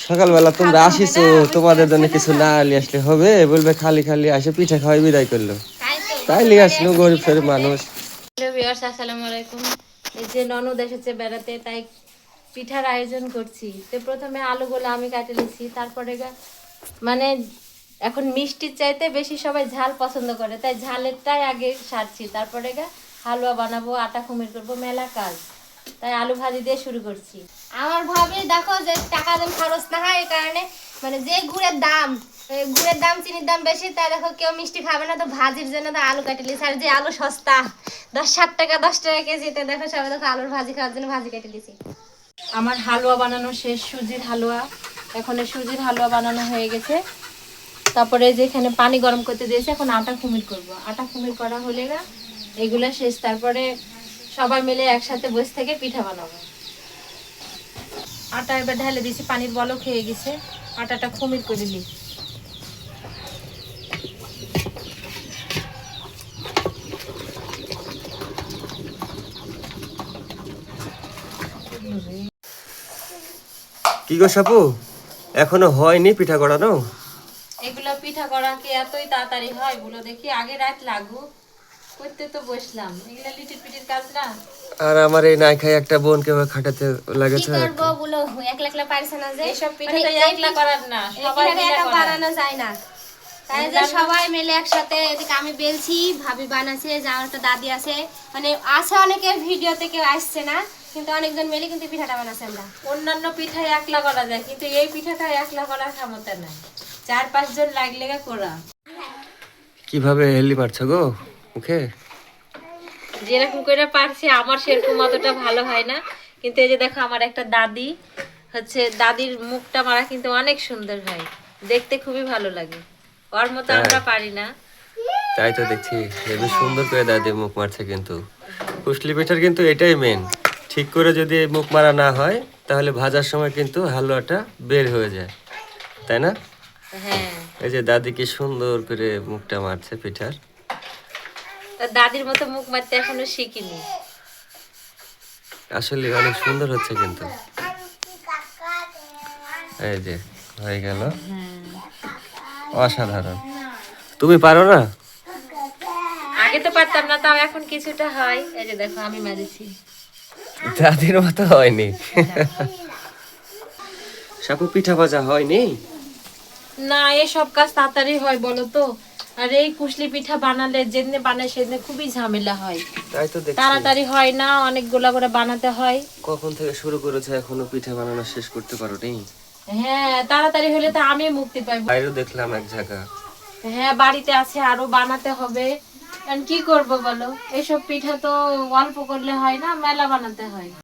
সকালবেলা তোমরা আসিছো, তোমাদের জন্য কিছু না নিয়ে আসলে হবে? বলবে খালি খালি আসে পিঠা খাওয়াই বিদায় করলো। তাই নিয়ে আসলো, গরিব শরীর মানুষ। হ্যালো ভিউয়ার্স, আসসালামু আলাইকুম। এই যে ননদ এসেছে বেড়াতে, তাই পিঠার আয়োজন করছি। তো প্রথমে আলুগুলো আমি কাটে নিচ্ছি, তারপরে মানে এখন মিষ্টির চাইতে বেশি সবাই ঝাল পছন্দ করে, তাই ঝালেরটাই আগে সারছি। তারপরে হালুয়া বানাবো, আটা খুমির করবো, মেলা কাজ। তাই আলু ভাজি দিয়ে শুরু করছি। আমার ভাবে দেখো যে টাকা যেন খরচ না হয়, এই কারণে মানে যে গুড়ের দাম চিনির দাম বেশি, তাই দেখো কেউ মিষ্টি খাবে না, তো ভাজির জন্য তো আলু কাটি লিছি। আর যে আলু সস্তা 10-7 টাকা 10 টাকা কেজিতে, দেখো সবাই দেখো আলুর ভাজি খাওয়ার জন্য ভাজি কেটে লিছি। আমার হালুয়া বানানো শেষ, সুজির হালুয়া। এখন এই সুজির হালুয়া বানানো হয়ে গেছে। তারপরে যেখানে পানি গরম করতে দিয়েছে, এখন আটা খুমির করব। আটা খুমির করা হলে এগুলা শেষ। তারপরে সবাই মিলে একসাথে বসে থেকে পিঠা বানাবো। আটা এবার ঢেলে দিয়েছি, পানির বলক হয়ে গেছে। আটাটা খুমির করে নিই। কি গো সাপু, এখনো হয়নি পিঠা করানো? এগুলো পিঠা করা কি এতই তাড়াতাড়ি হয় বলো দেখি? আগে রাত লাগুক, করতে তো বসলাম। এগুলো লিটির পিটির কাজ না। আর আমার এই নাই খাই একটা বোনকে খাটাতে কি লাগেছে। করবো বলো, একলা একলা পারছে না যে। এইসব পিঠা মানে তো একলা করার না, সবাই মিলে একা করার। বানানো যায় না, তাই যে সবাই মিলে একসাথে। এদিকে আমি বেলছি, ভাবি বানাচ্ছে, যে আমার একটা দাদি আছে, মানে আছে অনেকে, ভিডিওতে কেউ আসছে না, কিন্তু অনেকজন মিলে কিন্তু পিঠাটা বানাচ্ছে আমরা। অন্যান্য পিঠা একলা করা যায়, কিন্তু এই পিঠাটা একলা করার ক্ষমতা নাই। 4-5 জন লাগলে করা। কিভাবে হেলি মারছো গো মুখে? যেরকম করে পারছি, আমার সেরকম অতটা ভালো হয় না। কিন্তু এই যে দেখো, আমার একটা দাদি হচ্ছে, দাদির মুখটা মারা কিন্তু অনেক সুন্দর হয়, দেখতে খুবই ভালো লাগে। ওর মতো আমরা পারি না। তাই তো দেখছি, হেবি সুন্দর করে দাদি মুখ মারছে। কিন্তু কুশলি পিঠার কিন্তু এটাই মেন, ঠিক করে যদি মুখ মারা না হয় তাহলে ভাজার সময় কিন্তু হালুয়াটা বের হয়ে যায়, তাই না? হ্যাঁ, এই যে দাদি কি সুন্দর করে মুখটা মারছে পিঠার। তা দাদির মতো মুখ মারতে এখনো শিখিনি। আসলে অনেক সুন্দর হচ্ছে কিন্তু। এই যে হয়ে গেল, অসাধারণ। তুমি পারো না? আগে তো পারতাম না, তাও এখন কিছুটা হয়। এই যে দেখো, আমি মারিছি। দাদির মতো হয়নি। সাপু পিঠা ভাজা হয়নি? না, এসব কাজ তাড়াতাড়ি হয় বলো তো? আর এই কুশলি পিঠা বানালে যেদিনে বানায় সেদিনে খুবই ঝামেলা হয়, তাই তো দেখছি। তাড়াতাড়ি হয় না, অনেকগুলা করে বানাতে হয়। কখন থেকে শুরু করেছে, এখনো পিঠা বানানো শেষ করতে পারোনি? হ্যাঁ, তাড়াতাড়ি হলে তো আমি মুক্তি পাইবো। বাইরেও দেখলাম এক জায়গা। হ্যাঁ, বাড়িতে আছে, আরো বানাতে হবে। কারণ কি করব বলো, এইসব পিঠা তো অল্প করলে হয় না, মেলা বানাতে হয়।